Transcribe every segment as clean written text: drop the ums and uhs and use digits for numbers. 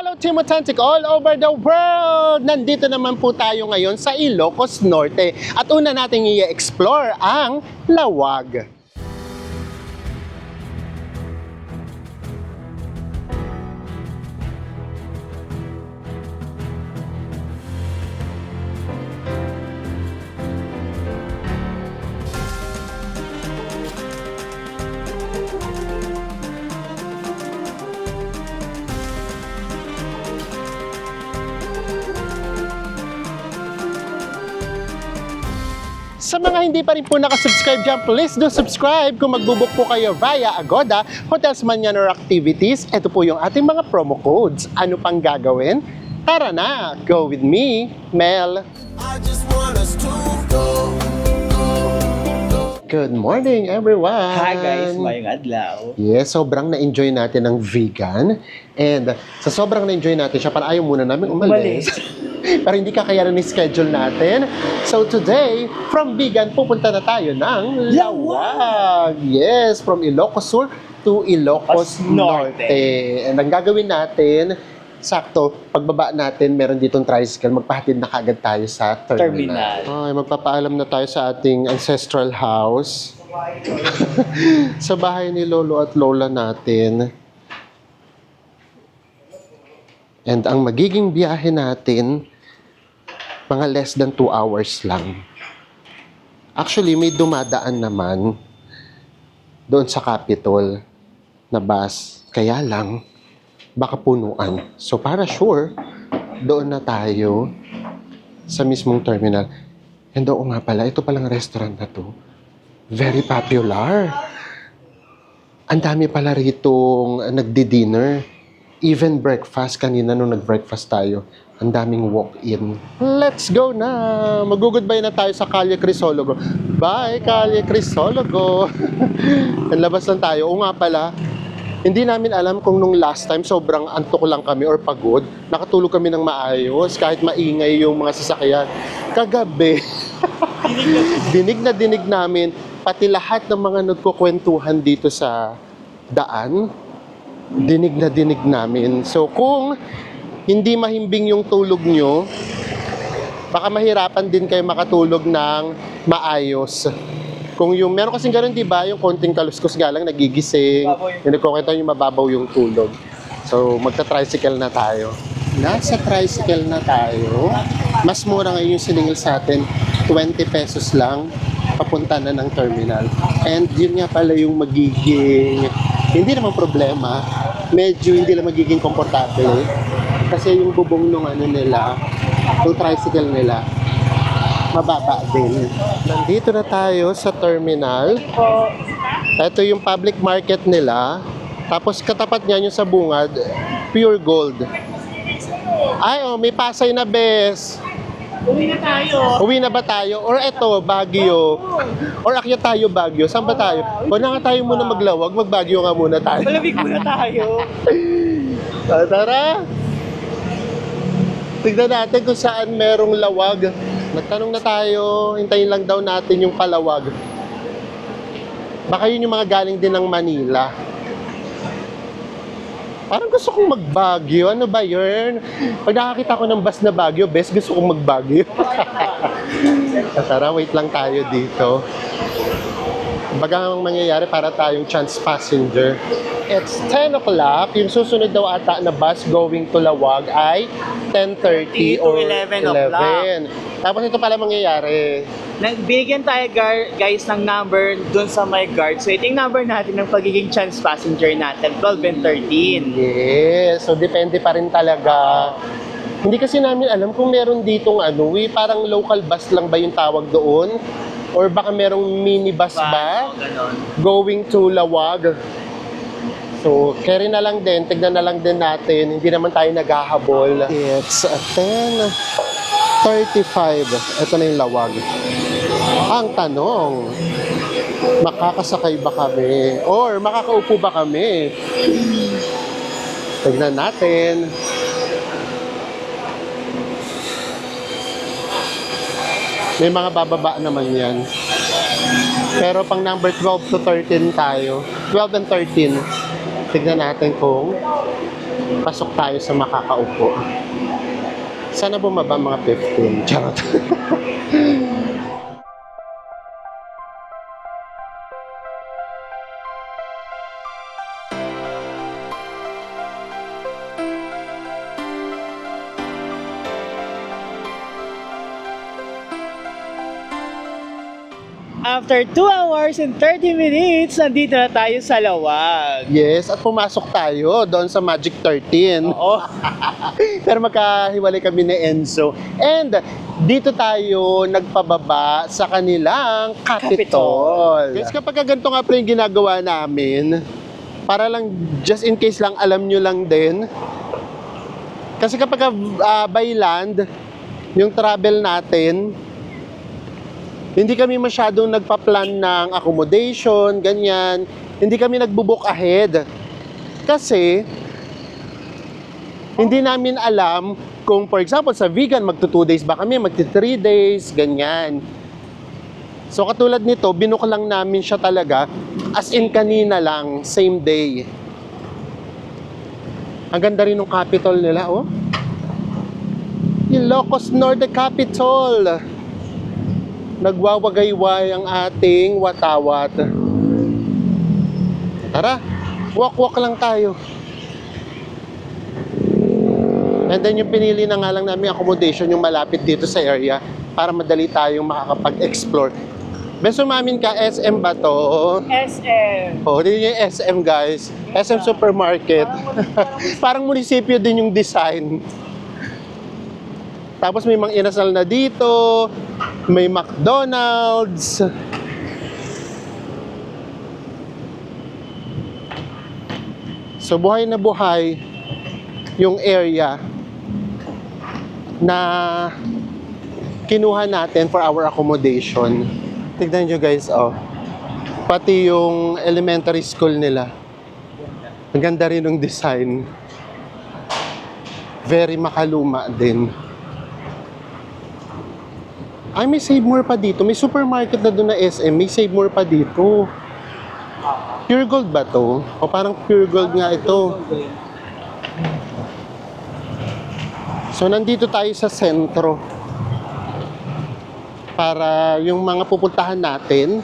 Hello Team Authentic all over the world! Nandito naman po tayo ngayon sa Ilocos Norte at una nating i-explore ang Lawag. Sa mga hindi pa rin po nakasubscribe dyan, please do subscribe. Kung magbubook po kayo via Agoda, Hotels Manyan or Activities, ito po yung ating mga promo codes. Ano pang gagawin? Tara na! Go with me, Mel! I just want us to go. Good morning, everyone! Hi guys, mayong adlaw. Yes, sobrang na-enjoy natin ang vegan. And sa sobrang na-enjoy natin siya, para ayaw muna namin umalis. Pero hindi kakayanan ni schedule natin. So today, from vegan, pupunta na tayo ng Lawag. Yes, from Ilocos Sur to Ilocos Norte. And ang gagawin natin, sakto, pagbaba natin, meron ditong tricycle, magpahatid na kagad tayo sa terminal. Ay, magpapaalam na tayo sa ating ancestral house. Sa bahay ni Lolo at Lola natin. And ang magiging biyahe natin, mga less than 2 hours lang. Actually, may dumadaan naman doon sa Capitol na bus. Kaya lang, baka punuan. So para sure, doon na tayo sa mismong terminal. And oo nga pala, ito palang restaurant na to. Very popular. Ang dami pala ritong nagdi-dinner. Even breakfast, kanina nung nag-breakfast tayo, ang daming walk-in. Let's go na! Mag-goodbye na tayo sa Calle Crisologo. Bye, Calle Crisologo! Labas lang tayo. O nga pala, hindi namin alam kung nung last time sobrang antok lang kami or pagod. Nakatulog kami ng maayos kahit maingay yung mga sasakyan. Kagabi, dinig namin pati lahat ng mga nagkukwentuhan dito sa daan. Dinig namin. So kung hindi mahimbing yung tulog nyo, baka mahirapan din kayo makatulog ng maayos. Kung yung, meron kasing ganun, di ba? Yung konting kaluskos galang, nagigising, yung nagkukwento yung mababaw yung tulog. So, magta-tricycle na tayo. Nasa tricycle na tayo. Mas mura ngayon yung siningil sa atin. 20 pesos lang, papunta na ng terminal. And yun nga pala yung magiging, hindi naman problema, medyo hindi lang magiging komportable. Kasi yung bubong nung ano nila, yung tricycle nila, mababa din. Nandito na tayo sa terminal. Ito yung public market nila. Tapos katapat niyan yung sa bungad, pure gold. Ay, oh, may Pasay na, bes. Uwi na tayo. Uwi na ba tayo? Or eto, Baguio? Or akyat tayo Baguio? Saan ba tayo? O na nga tayo muna maglawag, mag-Baguio nga muna tayo. Malamig muna tayo. Tara! Tignan natin kung saan merong lawag. Nagtanong na tayo, hintayin lang daw natin yung palawag. Baka yun yung mga galing din ng Manila. Parang gusto kong mag-Baguio. Ano ba yun? Pag nakakita ko ng bus na Baguio, best gusto kong mag-Baguio. Tara, wait lang tayo dito. Baga ang mangyayari para tayong chance passenger. It's 10 o'clock. Yung susunod daw ata na bus going to Lawag ay 10:30 to or 11 o'clock. Tapos ito pala mangyayari. Nagbigyan tayo guys ng number dun sa my guard. So ito yung number natin ng pagiging chance passenger natin, 12 and 13. Yes, so depende pa rin talaga. Hindi kasi namin alam kung meron ditong ano, parang local bus lang ba yung tawag doon? Or baka merong minibus ba? Ganon. Going to Lawag. So, carry na lang din, tignan na lang din natin. Hindi naman tayo naghahabol. It's 10:35. Ito na yung Lawag. Ang tanong, makakasakay ba kami? Or makakaupo ba kami? Tignan natin. May mga bababa naman yan. Pero pang number 12 to 13 tayo. 12 and 13. Tignan natin kung pasok tayo sa makakaupo. Sana bumaba mga 15. Charot. After 2 hours and 30 minutes, nandito na tayo sa Lawag. Yes, at pumasok tayo doon sa Magic 13. Oo. Pero magkahiwalay kami ni Enzo. And dito tayo nagpababa sa kanilang Capitol. Guys, kapag ganito nga pala yung ginagawa namin, para lang, just in case lang, alam nyo lang din. Kasi kapag by land, yung travel natin, hindi kami masyadong nagpa-plan ng accommodation, ganyan. Hindi kami nagbo-book ahead. Kasi, hindi namin alam kung, for example, sa vegan, magto 2 days ba kami, magti 3 days, ganyan. So, katulad nito, binook lang namin siya talaga, as in kanina lang, same day. Ang ganda rin ng capital nila, oh. Ilocos Norte Capital. Nagwawagayway ang ating watawat. Tara, walk-walk lang tayo. And then yung pinili na nga lang namin accommodation yung malapit dito sa area para madali tayong makakapag-explore. Beso mamin ka, SM ba to? SM. Oh, din yung SM guys. SM Supermarket. Parang munisipyo din yung design. Tapos may mga inasal na dito, may McDonald's. So buhay na buhay yung area na kinuha natin for our accommodation. Tignan nyo guys, oh. Pati yung elementary school nila. Ang ganda rin ng design. Very makaluma din. Ay, may Save More pa dito. May supermarket na doon na SM. May Save More pa dito. Pure Gold ba to? O parang Pure Gold nga ito. So, nandito tayo sa sentro. Para yung mga pupuntahan natin,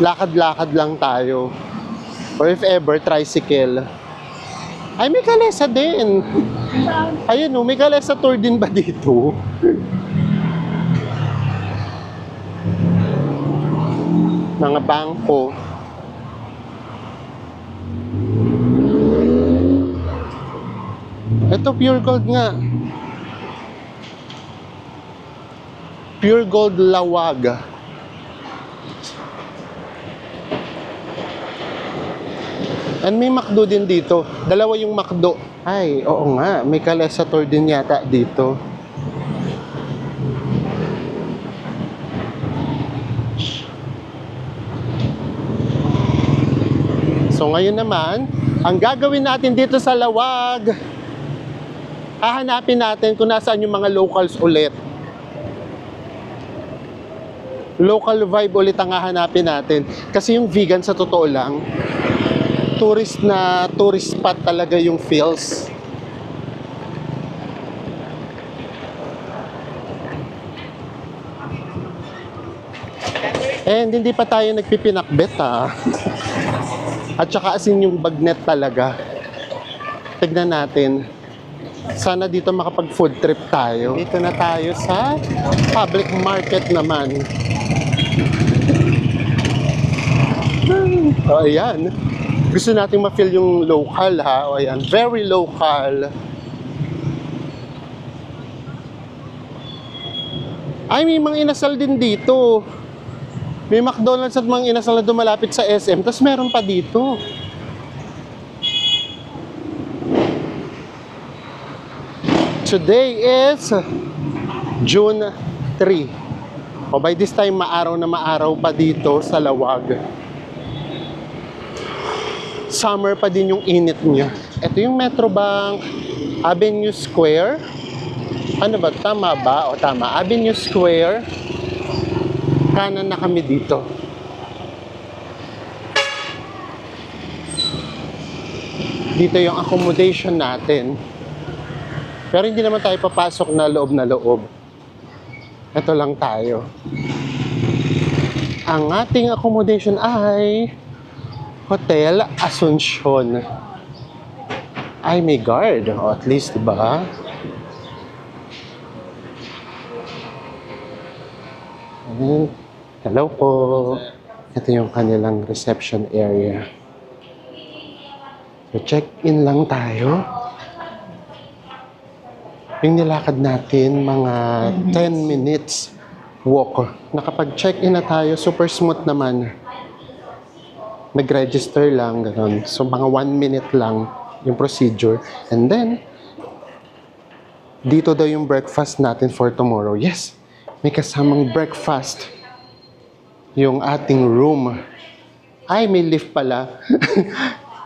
lakad-lakad lang tayo. Or if ever, tricycle. Ay, may kalesa din. Ayun, may kalesa tour din ba dito? Mga bangko. Ito Pure Gold nga. Pure Gold Lawag. And may McDo din dito. Dalawa yung McDo. Ay, oo nga. May kalesa tour din yata dito. So ngayon naman, ang gagawin natin dito sa Lawag, hahanapin natin kung nasaan yung mga locals ulit. Local vibe ulit ang hahanapin natin. Kasi yung vegan sa totoo lang, tourist spot talaga yung feels. And hindi pa tayo nagpipinakbet ha. At saka asin yung bagnet talaga. Tignan natin. Sana dito makapag food trip tayo. Dito na tayo sa public market naman. O ayan. Gusto natin ma-feel yung local ha. O ayan. Very local. Ay, may mga inasal din dito. May McDonald's at mga inasal na dumalapit sa SM. Tapos meron pa dito. Today is June 3. O by this time, maaraw na maaraw pa dito sa Lawag. Summer pa din yung init niya. Ito yung Metrobank Avenue Square. Ano ba? Tama ba? O tama. Avenue Square. Kanan na kami dito. Dito yung accommodation natin. Pero hindi naman tayo papasok na loob. Ito lang tayo. Ang ating accommodation ay Hotel Asuncion. Ay, may guard. O, at least, diba? Hello po. Ito yung kanilang reception area. So, check-in lang tayo. Yung nilakad natin, mga 10 minutes walk. Nakapag-check-in na tayo, super smooth naman. Nag-register lang, gano'n. So, mga 1 minute lang yung procedure. And then, dito daw yung breakfast natin for tomorrow. Yes, may kasamang breakfast. Yung ating room. Ay, may lift pala.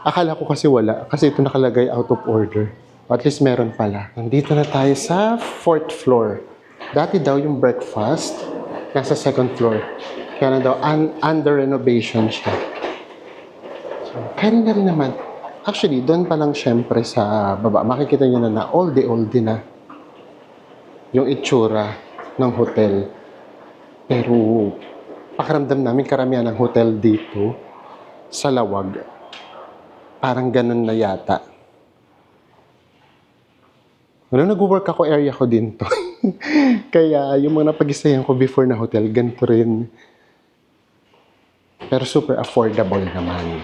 Akala ko kasi wala. Kasi ito nakalagay out of order. At least meron pala. Nandito na tayo sa 4th floor. Dati daw yung breakfast nasa 2nd floor. Kaya na daw under renovation siya. So, kaya na rin naman. Actually, doon pa lang syempre sa baba. Makikita nyo na oldie na yung itsura ng hotel. Pero pakiramdam namin karamihan ng hotel dito sa Lawag. Parang ganun na yata. Nag-work ako, area ko din to. Kaya yung mga napag-isayan ko before na hotel, ganito rin. Pero super affordable naman.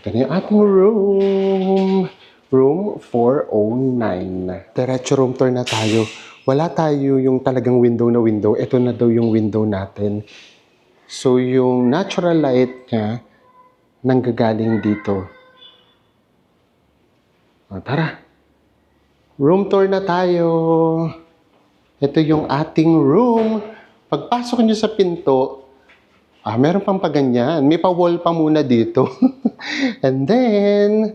Ito na yung ating room. Room 409. Diretso room tour na tayo. Wala tayo yung talagang window na window. Ito na daw yung window natin. So yung natural light niya, nanggagaling dito. O, tara. Room tour na tayo. Ito yung ating room. Pagpasok nyo sa pinto, meron pang paganyan. May pa-wall pa muna dito. And then,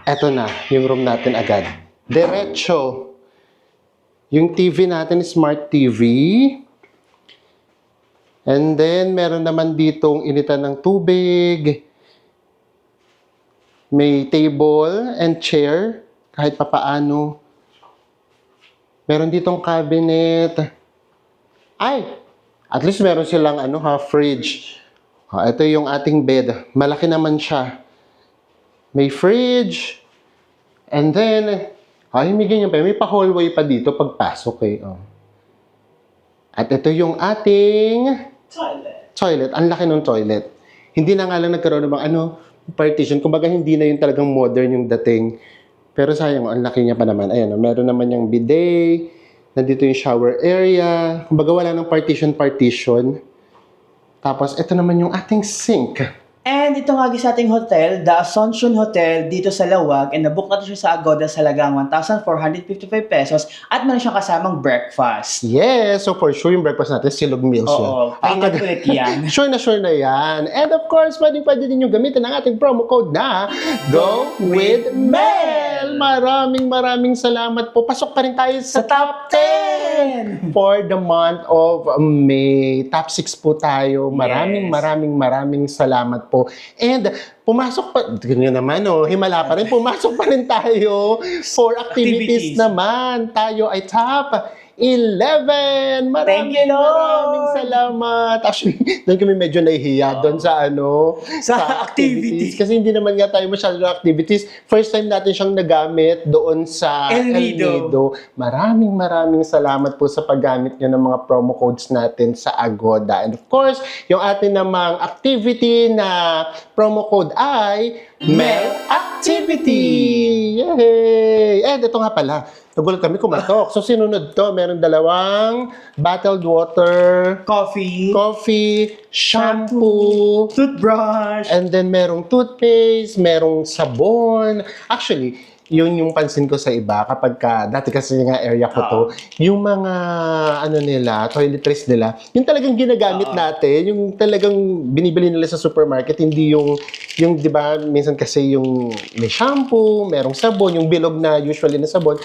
eto na, yung room natin agad. Diretso. Yung TV natin, smart TV. And then, meron naman ditong initan ng tubig. May table and chair. Kahit papaano. Meron ditong cabinet. Ay! At least meron silang fridge. Ito yung ating bed. Malaki naman siya. May fridge. And then, may ganyan pa. May pa-hallway pa dito pagpasok eh. At ito yung ating toilet. Ang laki ng toilet. Hindi na nga lang nagkaroon ng partition. Kumbaga hindi na yung talagang modern yung dating. Pero sayang, ang laki niya pa naman. Ayan, meron naman yung bidet. Nandito yung shower area. Kumbaga wala ng partition. Tapos, ito naman yung ating sink. And ito nga sa ating hotel, the Asuncion Hotel dito sa Lawag, and nabook natin siya sa Agoda sa halagang 1,455 pesos at meron siyang kasamang breakfast. Yes, so for sure yung breakfast natin, silog meals yun. Oo, pwede ulit yan. Sure na yan. And of course, pwede din yung gamitin ang ating promo code na Go With Mel! Maraming salamat po. Pasok pa rin tayo sa top 10 for the month of May. Top 6 po tayo. Maraming salamat po. And pumasok pa, ganyan naman himala pa rin, pumasok pa rin tayo for activities naman. Tayo ay top 11! Thank you, Lord! Maraming salamat. Actually, doon kami medyo nahihiya doon sa sa activities. Kasi hindi naman nga tayo masyadong activities. First time natin siyang nagamit doon sa El Nido. Maraming salamat po sa paggamit niyo ng mga promo codes natin sa Agoda. And of course, yung atin namang activity na promo code ay Mel Activity! Yay! And ito nga pala, nagulat kami kumatok. So, sinunod to. Meron 2 bottled water, coffee, shampoo, toothbrush, and then merong toothpaste, merong sabon. Actually, yun yung pansin ko sa iba kapag dati kasi nga area ko to, yung mga toiletries nila, yung talagang ginagamit natin, yung talagang binibili nila sa supermarket, hindi yung 'di ba, minsan kasi yung may shampoo, merong sabon, yung bilog na usually na sabon,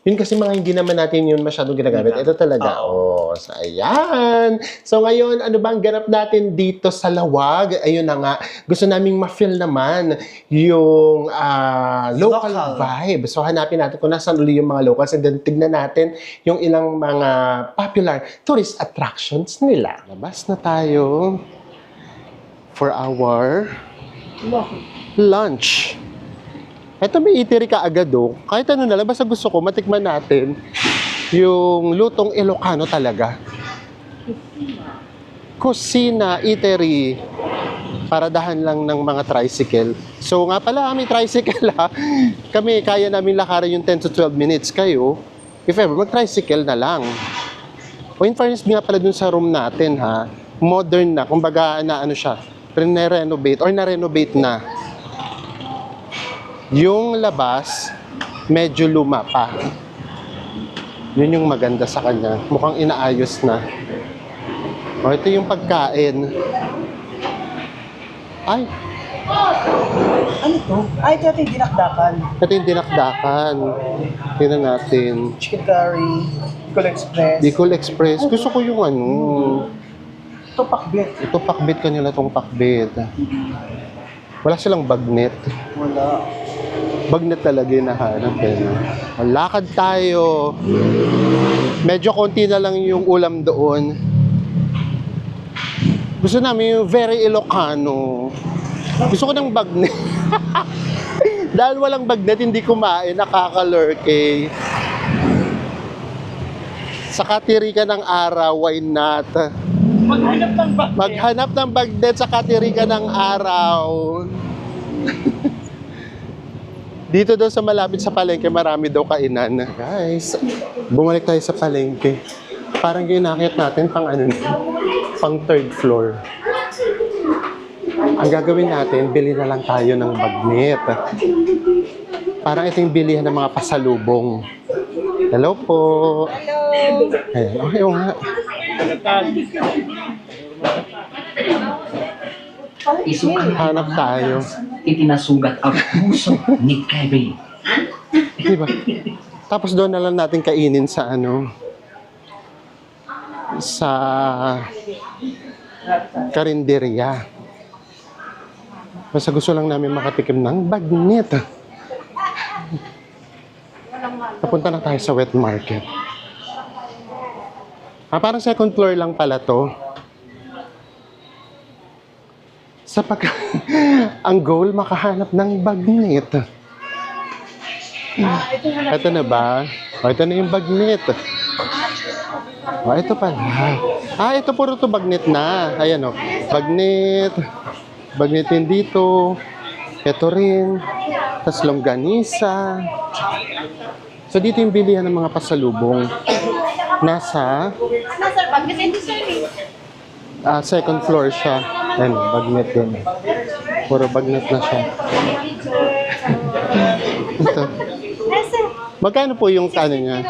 Yun kasi mga hindi naman natin yun masyadong ginagamit. Ito talaga. Oh, so ayan. So ngayon, ano bang ganap natin dito sa Lawag? Ayun na nga. Gusto naming ma-feel naman yung local vibe. So hanapin natin kung nasaan uli yung mga locals and then tignan natin yung ilang mga popular tourist attractions nila. Labas na tayo for our lunch. Ito may eatery ka agad Kahit ano na lang, basta gusto ko, matikman natin yung lutong Ilocano talaga. Kusina Eatery. Paradahan lang ng mga tricycle. So nga pala, may tricycle Kami, kaya namin lakarin yung 10 to 12 minutes. Kayo, if ever, mag-tricycle na lang. O in fairness nga pala dun sa room natin modern na, kumbaga na ano siya, na-renovate or na-renovate na. Yung labas, medyo luma pa. Yun yung maganda sa kanya. Mukhang inaayos na. O, ito yung pagkain. Ay, Ano to? Ay, ito yung dinakdakan. ito yung dinakdakan. Tingnan natin. Chicken curry, Bicol Express. Bicol Express. Gusto ko yung ano. Ito pakbet. Ito pakbit kanila tong pakbit. Wala silang bagnet. Wala. Bagnet talaga yung nahanap Lakad tayo. Medyo konti na lang yung ulam doon. Gusto namin yung very Ilocano. Gusto ko ng bagnet. Dahil walang bagnet, hindi kumain. Nakakalurke. Sa katirikan ng araw, why not? Maghanap ng bagnet. Maghanap ng bagnet sa katirikan ng araw. Dito daw sa malapit sa palengke, marami daw kainan. Guys, bumalik tayo sa palengke. Parang yung nakit natin pang pang third floor. Ang gagawin natin, bili na lang tayo ng bagnet. Parang ito yung bilihan ng mga pasalubong. Hello po. Hello. Ayan, okay nga. Hanap tayo. Itinasugat ang puso ni Kevin. Diba? Tapos doon na lang natin kainin sa sa karinderya. Basta gusto lang namin makatikim ng bagnet. Napunta na tayo sa wet market. Parang second floor lang pala to. Ang goal, makahanap ng bagnet. Ito na ba? O, ito na yung bagnet. O, ito pala. Ito puro to bagnet na. Ayan o. Bagnet. Bagnet din dito. Ito rin. Tas longganisa. So, dito yung bilihan ng mga pasalubong. Nasa second floor siya. Ayan, bagnet din. Puro bagnet na siya. Ito. Magkano po yung niya?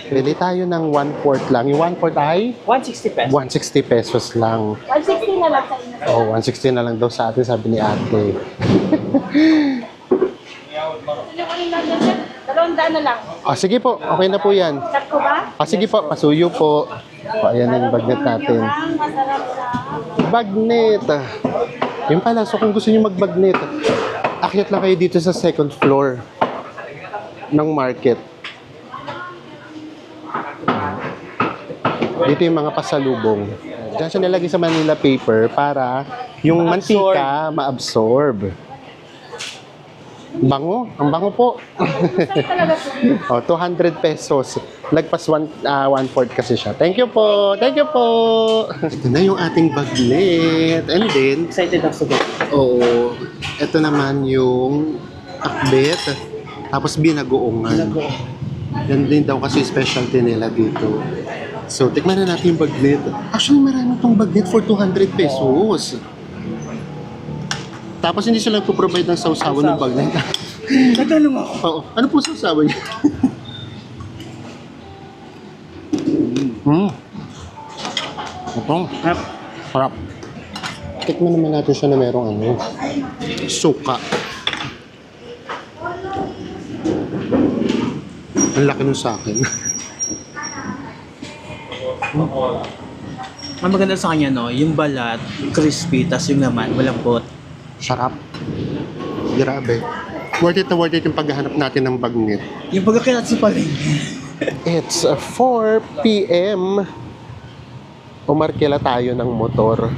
Pili tayo ng 1/4 lang. Yung 1/4 ay? 160 pesos. 160 pesos lang. 160 na lang sa inyo. 160 na lang daw sa atin, sabi ni ate. $200 na lang. Sige po, okay na po yan. Cut ko ba? Sige po, pasuyo po. Ayan na yung bagnet natin. Masarap na. Bagnet. Yun pala, so kung gusto niyo mag-bagnet, akyat lang kayo dito sa second floor ng market. Dito yung mga pasalubong. Diyan siya nilagay sa Manila paper para yung mantika ma-absorb. Bango. Ang bango po. 200 pesos. Lagpas 1/4 kasi siya. Thank you po. Thank you po. Ito na yung ating bagnet. And then, Excited ako sa oo, ito naman yung akbet. Tapos binagoongan. Yan din daw kasi specialty nila dito. So, tikman na natin yung bagnet. Actually, marami itong bagnet for 200 pesos. Tapos hindi sila nagpo-provide ng sausawan ng bagnet. Natanong ako. Oo. Ano po sausawan niya? Ito. Harap. Tikman naman natin siya na merong suka. Ang laki nun sa akin. Ang maganda sa kanya, no, yung balat, crispy, tas yung laman, malambot. Sarap. Grabe. Worth it na worth it yung paghahanap natin ng bagnet. Yung pagkakilat sa palengke. It's 4 p.m. Umarkila tayo ng motor.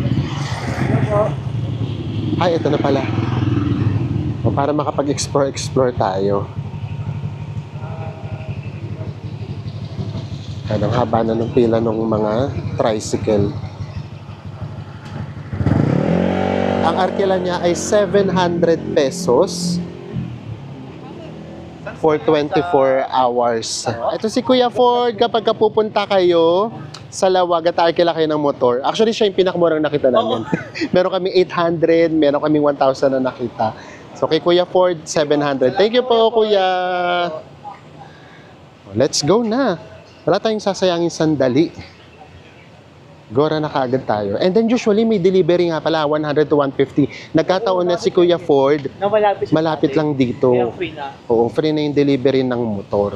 Ay, ito na pala. O, para makapag-explore tayo. Ang haba na ng pila ng mga tricycle. Ang arkila niya ay 700 pesos for 24 hours. Ito si Kuya Ford, kapag pupunta kayo sa Lawag at arkila kayo ng motor. Actually, siya yung pinakamurang nakita namin. Meron kami 800, meron kami 1,000 na nakita. So kay Kuya Ford, 700. Thank you po, Kuya. Let's go na. Wala tayong sasayangin sandali. Gora na kaagad tayo. And then usually may delivery nga pala, 100 to 150. Nagkataon na si Kuya Ford, Na malapit lang dito. Kaya free na. Oo, free na yung delivery ng motor.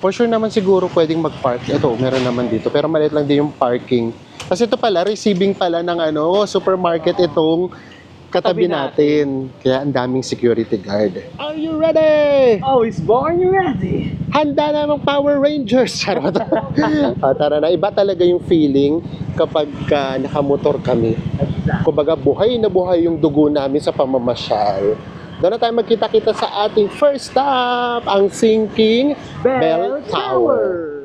For sure naman siguro pwedeng mag-park. Ito, meron naman dito. Pero maliit lang din yung parking. Kasi ito pala, receiving pala ng supermarket itong katabi natin. Kaya ang daming security guard. Are you ready? Oh, it's born ready. Handa na mga Power Rangers. Charot. Tara na. Iba talaga yung feeling kapag nakamotor kami. Kumbaga, buhay na buhay yung dugo namin sa pamamasyal. Doon na tayo magkita-kita sa ating first stop, ang Sinking Bell Tower.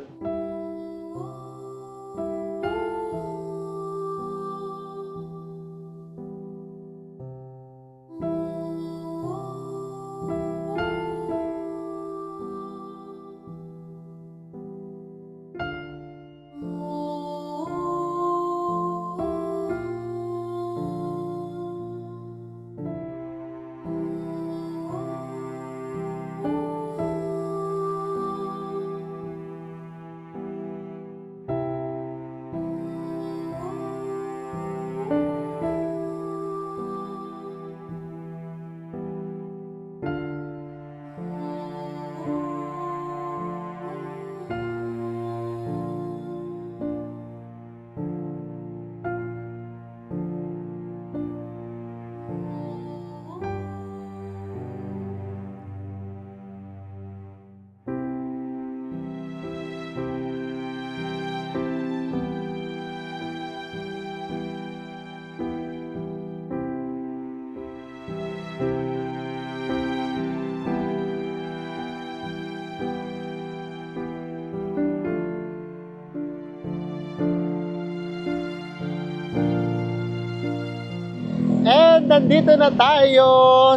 And nandito na tayo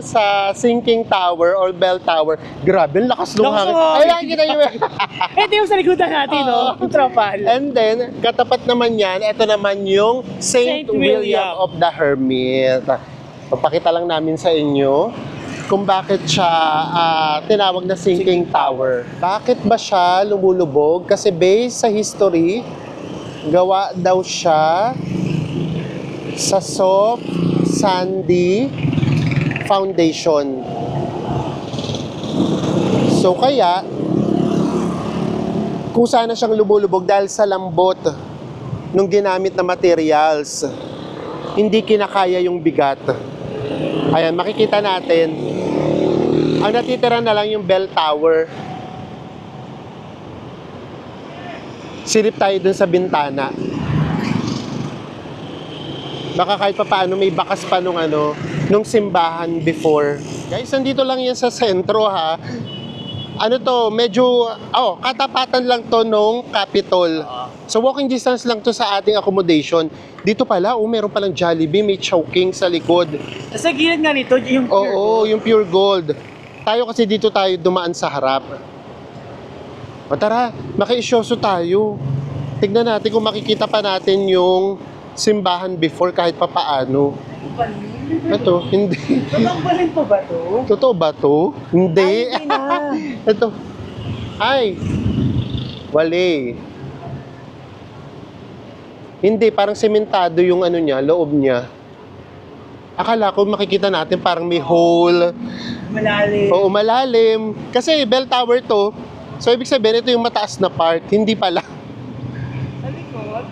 sa Sinking Tower or Bell Tower. Grabe, ang lakas ng Lakas hangin. ng hangin. Ay, nakikita nyo. Ito yung sa likodan natin, no? Yung trapal. And then, katapat naman yan, ito naman yung Saint Saint William William of the Hermit. Papakita lang namin sa inyo kung bakit siya tinawag na Sinking Tower. Bakit ba siya lumulubog? Kasi based sa history, gawa daw siya sa soft sandy foundation. So kaya, kung sana siyang lumulubog dahil sa lambot nung ginamit na materials, hindi kinakaya yung bigat. Ayan, makikita natin. Ang natitira na lang yung bell tower. Silip tayo dun sa bintana. Baka kahit pa paano may bakas pa nung simbahan before. Guys, nandito lang yan sa sentro ha. Ano to, medyo, katapatan lang to nung Capitol. So walking distance lang to sa ating accommodation. Dito pala, meron palang Jollibee, may Chowking sa likod. Sa gilid nga nito, yung pure gold. Yung pure gold. Tayo kasi dito tayo dumaan sa harap. O tara, makiisyoso tayo. Tignan natin kung makikita pa natin yung simbahan before kahit pa paano. Ito, hindi. Totoo pa rin po ba to? Totoo ba to? Hindi. Ay, hindi na. Ito. Ay. Wali. Hindi, parang sementado yung loob niya. Akala ko makikita natin parang may hole. Malalim. Oo, malalim. Kasi bell tower to, So, ibig sabihin, ito yung mataas na part. Hindi pala. Sa likod?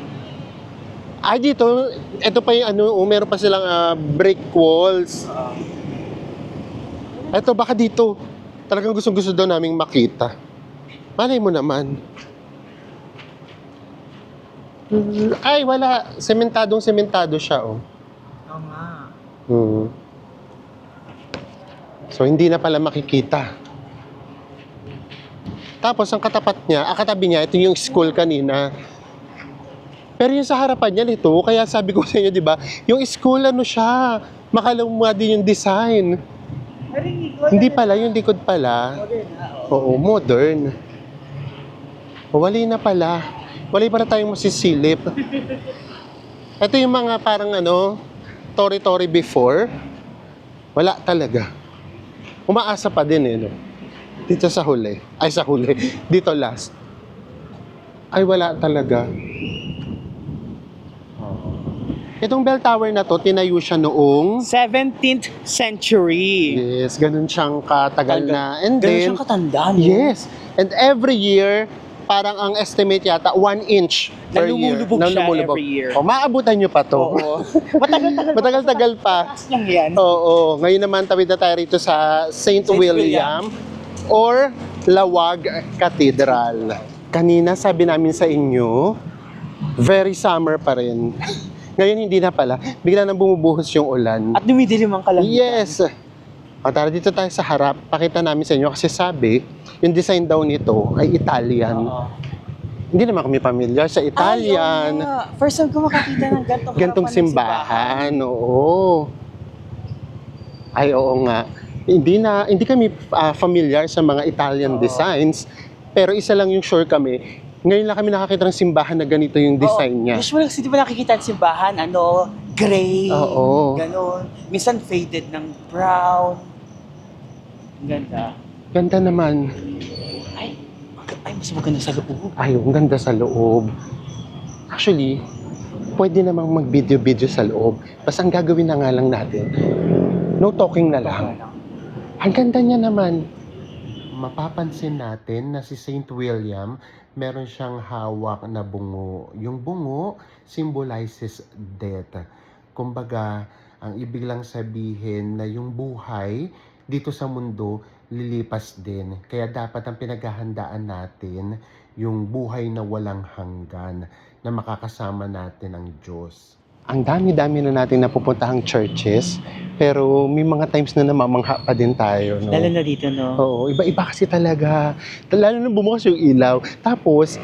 Ay, dito, ito pa yung ano, meron pa silang brick walls. Ito, baka dito. Talagang gusto daw naming makita. Malay mo naman. Ay, wala. Sementado siya, oh. Oo nga. So, hindi na pala makikita. Tapos, ang katabi niya, ito yung school kanina. Pero yung sa harapan niya nito, kaya sabi ko sa inyo, di ba, yung school, ano siya, makaluma din yung design. Hindi pala, yung likod pala. Oo, modern. O, wali na pala. Wali pa na tayong masisilip. Ito yung mga parang ano, tori-tori before. Wala talaga. Umaasa pa din eh, no? Dito sa huli. Ay, sa huli. Dito last. Ay, wala talaga. Itong bell tower na to, tinayo siya noong... 17th century. Yes, ganun siyang katagal na. And Ganun then, siyang katanda, no? yes. And every year, parang ang estimate yata, 1 inch per year. Nalumulubog siya every year. O, maabutan nyo pa to. Oo. Matagal-tagal. Matagal-tagal pa. Taas lang yan. Oo. Ngayon naman, tawid na tayo rito sa St. William or Lawag Cathedral. Kanina, sabi namin sa inyo, very summer pa rin. Ngayon, hindi na pala. Bigla nang bumubuhos yung ulan. At dumidilim ang kalangitan. Yes. O, tara dito tayo sa harap. Pakita namin sa inyo kasi sabi, yung design daw nito ay Italian. Oo. Hindi naman kami pamilyar sa Italian. Ay, oo nga. First time ko makakita ng gantong Gantong harapan ng simbahan. Oo. Ay, oo nga. Hindi kami familiar sa mga Italian designs. Pero isa lang yung sure kami. Ngayon lang kami nakakita ng simbahan na ganito yung design niya. Usually kasi di ba nakikita ang simbahan, gray, Oo. ganon. Minsan faded ng brown. Ang ganda. Ganda naman. Ay, mas maganda sa loob. Ay, ang ganda sa loob. Actually, pwede namang mag-video-video sa loob. Basta ang gagawin na nga lang natin, no talking na lang. Ang ganda niya naman. Mapapansin natin na si St. William, meron siyang hawak na bungo. Yung bungo symbolizes death. Kumbaga, ang ibig lang sabihin na yung buhay dito sa mundo lilipas din. Kaya dapat ang pinaghahandaan natin yung buhay na walang hanggan na makakasama natin ang Diyos. Ang dami-dami na natin napupuntahang churches, pero may mga times na namamangha pa din tayo, no? Lalo na dito, no? Oo, iba-iba kasi talaga. Lalo na bumukas yung ilaw. Tapos,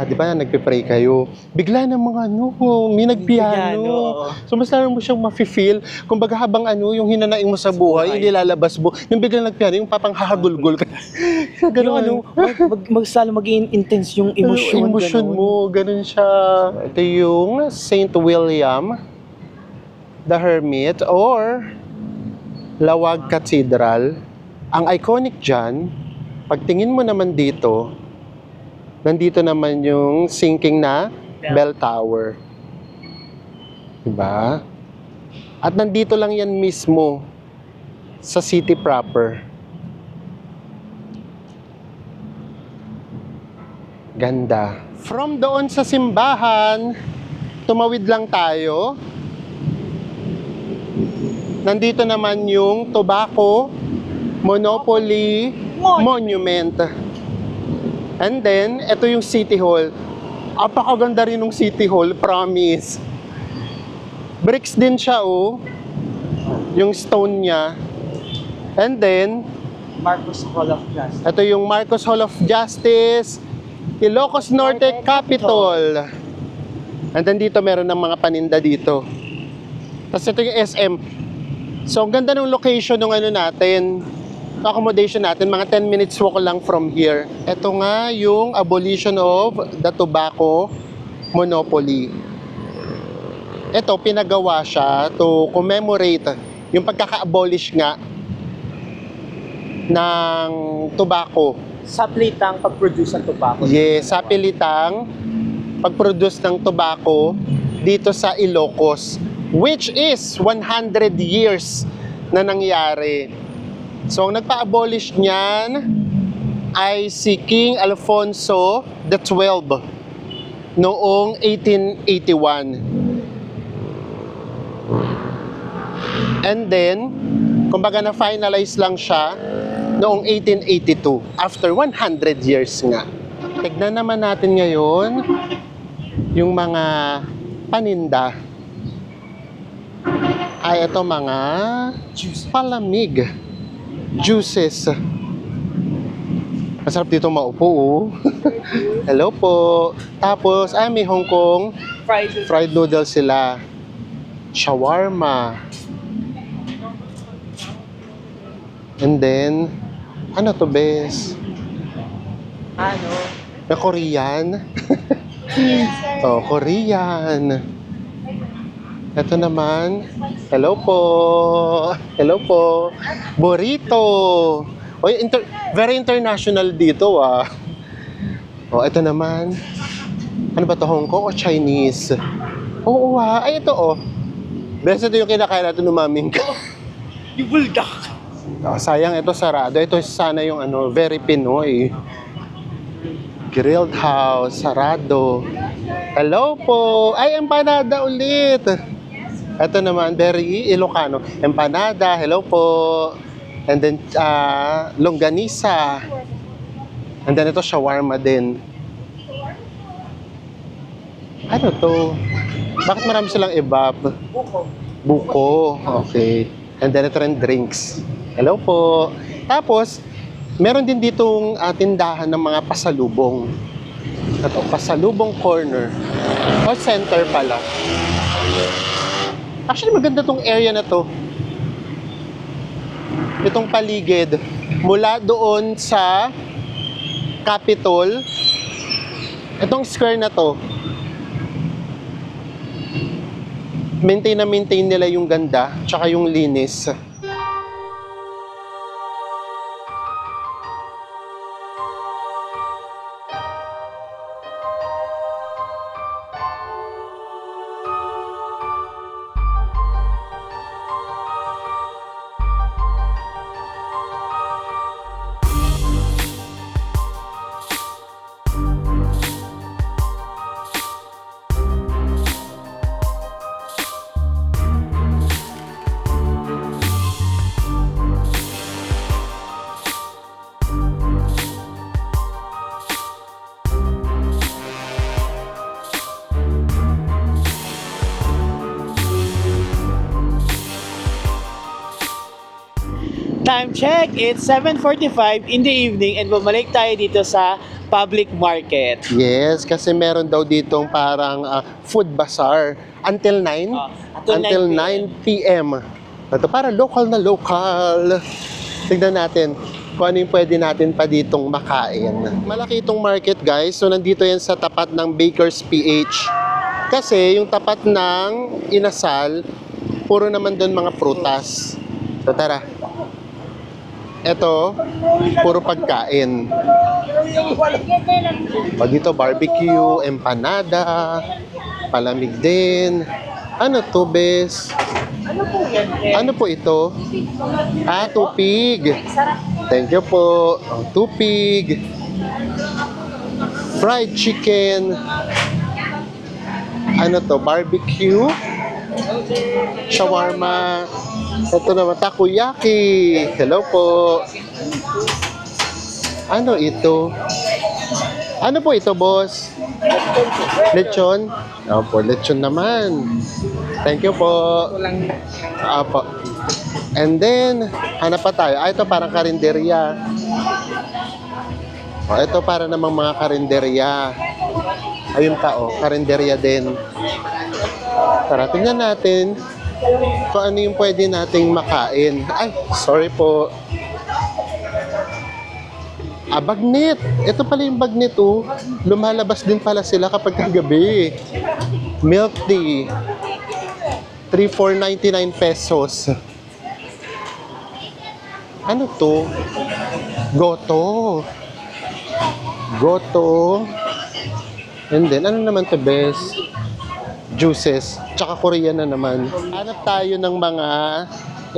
di ba nagpe-pray kayo, bigla ng mga may nagpiano. Oo. So, mas lalo mo siyang mafe-feel. Kumbaga habang yung hinanaing mo sa buhay, inilalabas mo, yung biglang nagpiano, yung papang hahagulgul ka. Ganun. Magsalo mag-intense yung emosyon. Emosyon mo, ganun siya. Ito yung St. William the Hermit or Lawag Cathedral. Ang iconic dyan, pagtingin mo naman dito, nandito naman yung sinking na bell tower. Diba? At nandito lang yan mismo sa city proper. Ganda. From doon sa simbahan, tumawid lang tayo. Nandito naman yung Tobacco Monopoly Monument. And then, ito yung City Hall. Apakaganda rin ng City Hall, promise. Bricks din siya, oh. Yung stone niya. And then, Marcos Hall of Justice. ito yung Marcos Hall of Justice, Ilocos Norte Capitol. And then dito meron ng mga paninda dito. Tapos ito yung SM. So, ang ganda ng location ng natin, accommodation natin, mga 10 minutes walk lang from here. Ito nga yung abolition of the tobacco monopoly. Ito, pinagawa siya to commemorate yung pagkaka-abolish nga ng tobacco. Sa plitang pag-produce ng tobacco. Yes, sa pilitang pag-produce ng tobacco dito sa Ilocos, which is 100 years na nangyari. So, ang nagpa-abolish niyan, ay si King Alfonso XII noong 1881. And then, kumbaga na-finalize lang siya noong 1882, after 100 years nga. Tignan naman natin ngayon yung mga paninda. Ay, ito mga palamig. Juices. Masarap dito maupo, oh. Hello po. Tapos, may Hong Kong fried noodles sila. Shawarma. And then, ano to, bes? Na Korean? Oh, Korean. Ito naman. Hello po. Hello po. Burrito. Oy, very international dito, ah. Oh, ito naman. Ano ba to, Hong Kong o Chinese? Oo, ah. Ay, ito, oh. Best, ito yung kinakain natin ng maming ka. Yung buldak. Oh, sayang, ito sarado. Ito sana yung very Pinoy. Grilled house, sarado. Hello po. Ay, empanada ulit. Ito naman, very Ilocano. Empanada, hello po. And then, longganisa. And then, ito, shawarma din. Ano to? Bakit marami silang ibab? Buko. Okay. And then, ito rin drinks. Hello po. Tapos, meron din ditong tindahan ng mga pasalubong. Ito, pasalubong corner. O center pala. Actually, maganda tong area na to. Itong paligid. Mula doon sa Capitol. Itong square na to. Maintain na maintain nila yung ganda, tsaka yung linis. Time check, it's 7:45 in the evening and bumalik tayo dito sa public market. Yes, kasi meron daw ditong parang food bazaar until 9. Until 9 p.m. Ito para local na local. Tignan natin kung ano yung pwede natin pa ditong makain. Malaki itong market, guys. So, nandito yan sa tapat ng Baker's PH. Kasi yung tapat ng Inasal, puro naman doon mga prutas. So, tara. Ito, puro pagkain. O dito, barbecue, empanada, palamig din. Ano to, bes? Ano po ito? Tupig. Thank you po. Tupig. Fried chicken. Ano to? Barbecue. Shawarma. Ito naman, takoyaki. Hello po. Ano ito? Ano po ito, boss? Lechon? Opo, lechon naman. Thank you po. Opo. And then, hanap pa tayo. Ito parang karinderya. Ito para namang mga karinderya. Ayun pa, karinderya din. Tara, tingnan natin kung ano yung pwede nating makain. Ay, sorry po. Bagnet. Ito pala yung bagnet, oh. Lumalabas din pala sila kapag kagabi. Milk tea. 3,499 pesos. Ano to? Goto. Goto. And then, ano naman to, best? Juices. Tsaka Korean na naman. Hanap tayo ng mga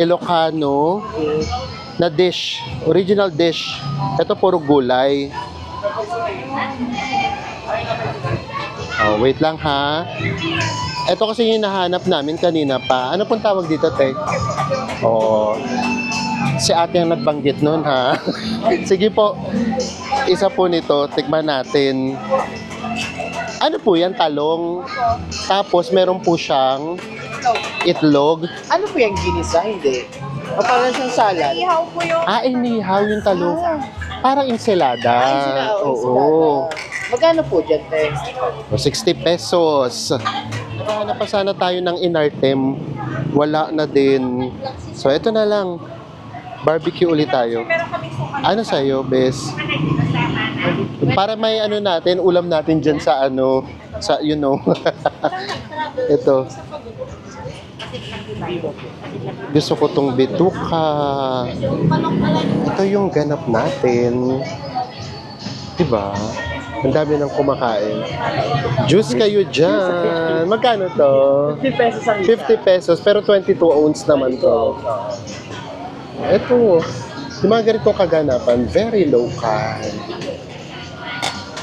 Ilocano na dish. Original dish. Ito puro gulay. Oh, wait lang ha. Ito kasi yung hinahanap namin kanina pa. Ano pong tawag dito, te? Oh, si ate ang nagbanggit nun, ha? Sige po. Isa po nito, tikman natin. Ano po yan? Talong. Tapos meron po siyang itlog. Ano po yung ginisa? Hindi. O parang siyang salad? Ihaw po yung... Inihaw yung talong. Parang ensalada. Oo. Magkano po dyan, te? O, 60 pesos. Nakahanap pa sana tayo ng inartem. Wala na din. So, ito na lang. Barbecue ulit tayo. Ano sa'yo, bes? Para may ano natin, ulam natin dyan sa ano, sa, you know. Ito. Gusto ko tong bituka. Ito yung ganap natin. Diba? Ang dami nang kumakain. Juice kayo dyan. Magkano to? 50 pesos ang 50 pesos, pero 22 ounce naman to. Ito, yung mga ganitong kaganapan, very local.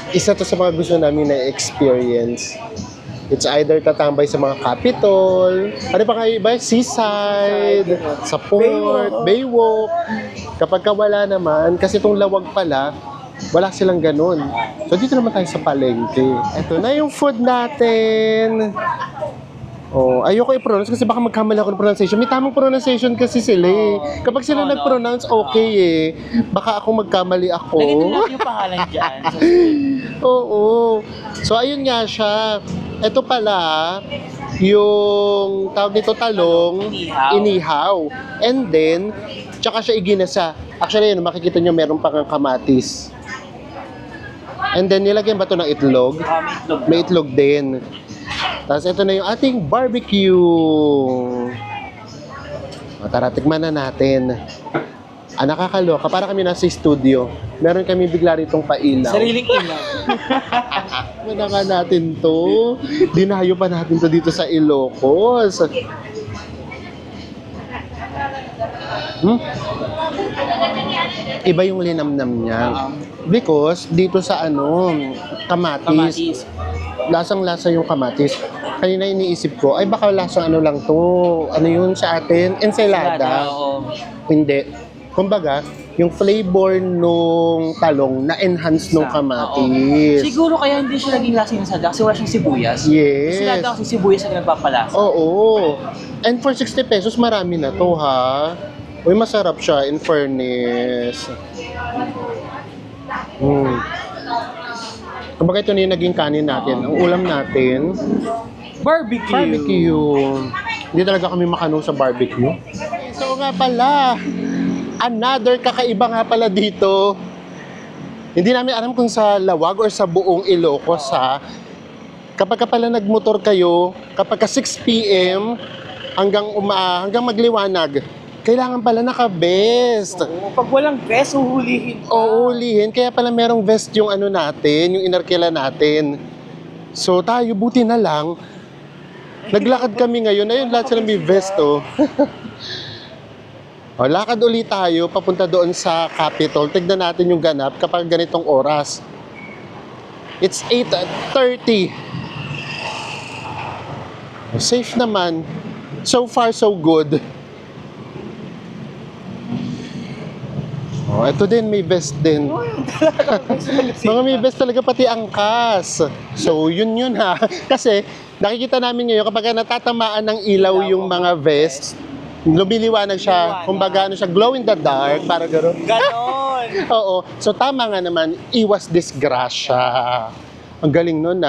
Isa to sa mga gusto namin na experience. It's either tatambay sa mga capital, ano pa kayo iba? Seaside, sa port, Baywalk. Kapag wala naman, kasi itong lawag pala, wala silang ganun. So dito naman tayo sa palengke. Ito na yung food natin. Oh, ayoko i-pronounce kasi baka magkamali ako ng pronunciation. May tamang pronunciation kasi sila eh. Kapag sila nag-pronounce, okay eh. Baka ako magkamali ako. Lagyan din natin yung pangalan dyan. Oo. So, ayun nga siya. Ito pala, yung tawag nito talong, inihaw. And then, tsaka siya iginasa. Actually, yun, makikita nyo meron pang kamatis. And then, nilagyan ba ito ng itlog? May itlog din. Tapos ito na yung ating barbecue. O, tara, tikman na natin. Nakakaloka. Para kami nasa studio. Meron kami bigla ritong pailaw. Sariling ilaw. Muna nga natin to. Dinayo pa natin to dito sa Ilocos. Iba yung linamnam niya. Because dito sa kamatis. Lasang-lasa yung kamatis. Kanina iniisip ko, ay baka lasang ano lang to. Ano yun sa atin? Ensalada. Hindi. Kumbaga, yung flavor nung talong na-enhance nung kamatis. Siguro kaya hindi siya naging lasa ng sada kasi wala siyang sibuyas. Yes. Ensalada kasi sibuyas ang nagpapalasa. Oo. And for 60 pesos, marami na to, ha? Uy, masarap siya, in fairness. Kumbaga ito na yung naging kanin natin. Ang ulam natin, barbecue. Hindi talaga kami makano sa barbecue. So nga pala, another kakaiba nga pala dito. Hindi namin alam kung sa Lawag or sa buong Ilocos, ha. Kapag pala nagmotor kayo, kapag 6 p.m. hanggang magliwanag, kailangan pala naka-vest. Pag walang vest, uhulihin. Uulihin. Kaya pala merong vest yung natin, yung inarkila natin. So tayo, buti na lang. Naglakad kami ngayon. Ayun, lahat sila may vest, oh. O, lakad ulit tayo, papunta doon sa Capitol. Tignan natin yung ganap kapag ganitong oras. It's 8:30. Safe naman. So far, so good. Oh, ito din, may vest din. Mga may vest talaga, pati angkas. So, yun ha. Kasi, nakikita namin ngayon, kapag natatamaan ng ilaw yung mga vest, lumiliwanag siya. Kumbaga, glow in the dark, para gano'n. Ganon! Oo. So, tama nga naman, iwas disgrasya. Ang galing nun,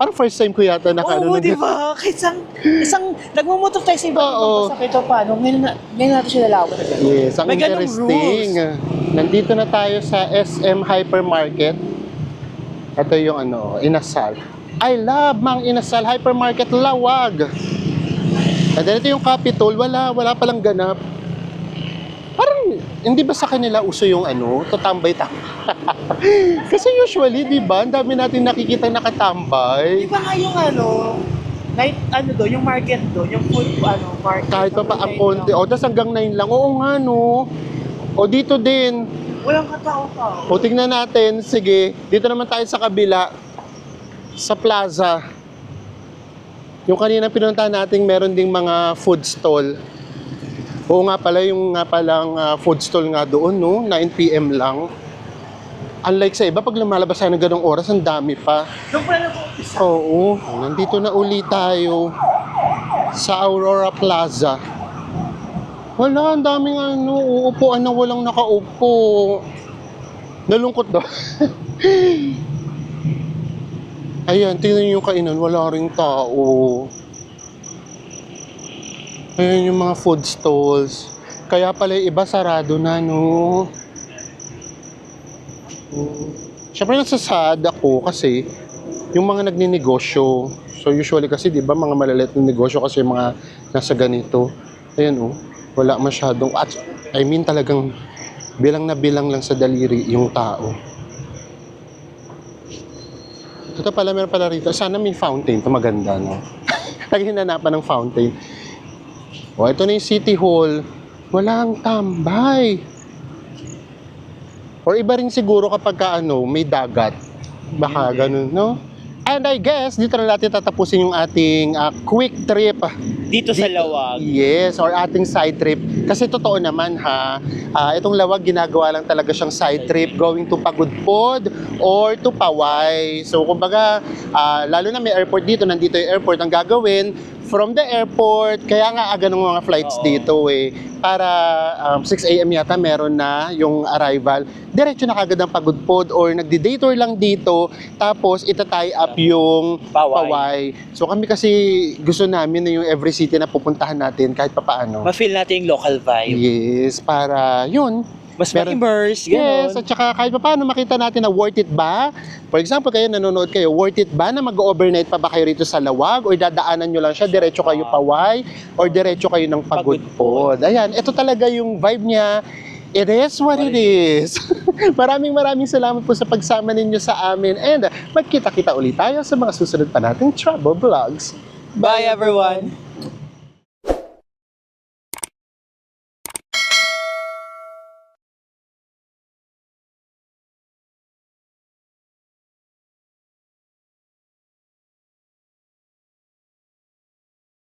parang first time ko yata Oo, di ba? Isang nagmumotor tayo sa iba. Oo. Sa ito paano? Ngayon natin siya lalawan na gano'n. Yes, ang May ganong interesting. Nandito na tayo sa SM Hypermarket. Ito yung Inasal. I love Mang Inasal Hypermarket Lawag. And then ito yung Capitol, wala palang ganap. Parang, hindi ba sa kanila uso yung tatambay-tambay? Kasi usually, di ba, ang dami natin nakikita nakatambay. Di ba nga yung night, yung market yung food, market. Kahit pa ang konti. O, tas hanggang 9 lang. Oo nga, no. O dito din. Walang katao-tao. O tingnan natin. Sige, dito naman tayo sa kabila. Sa plaza. Yung kanina pinuntahan natin, meron ding mga food stall. Oo nga pala, yung nga palang food stall nga doon, no? 9 PM lang. Unlike sa iba, pag lumalabas tayo ng ganong oras, ang dami pa. Doon pala nag-uumpisa. Oo, nandito na uli tayo sa Aurora Plaza. Wala, ang daming uupuan na walang nakaupo. Nalungkot daw. Ayan, tingnan niyo yung kainan, wala ring tao. Ayan yung mga food stalls. Kaya pala yung iba sarado na, no? Siyempre nasasad ako kasi yung mga nagninegosyo. So usually kasi 'di ba mga maliliit na negosyo kasi mga nasa ganito. Ayan oh, wala masyadong talagang bilang na bilang lang sa daliri yung tao. Ito pala meron pala rito. Sana may fountain, ito maganda no. Lagi hinanapan ng fountain. O ito na yung City Hall. Walang tambay. Or iba rin siguro kapag may dagat. Baka ganun, no? And I guess, dito na natin tatapusin yung ating quick trip. Dito sa Lawag. Yes, or ating side trip. Kasi totoo naman itong Lawag ginagawa lang talaga siyang side trip going to Pagudpod or to Paway. So kumbaga, lalo na may airport dito, nandito yung airport, ang gagawin from the airport, kaya nga aga ng mga flights dito para 6 AM yata meron na yung arrival. Diretso na kagad ang Pagudpod or nagdi-day tour lang dito, tapos ita-tie up yung Paway. So kami kasi gusto namin na yung every city na pupuntahan natin kahit papaano. Ma-feel natin yung local vibe. Yes, para yun. Mas ma-immerse, Yes, gano'n. at saka kahit paano makita natin na worth it ba? For example, kayo nanonood kayo, worth it ba na mag-overnight pa ba kayo rito sa Lawag? Or dadaanan nyo lang siya, diretso kayo Paway? Or diretso kayo ng Pagudpod? Ayan, ito talaga yung vibe niya. It is what it is. Maraming salamat po sa pagsama ninyo sa amin. And magkita-kita ulit tayo sa mga susunod pa nating travel vlogs. Bye everyone!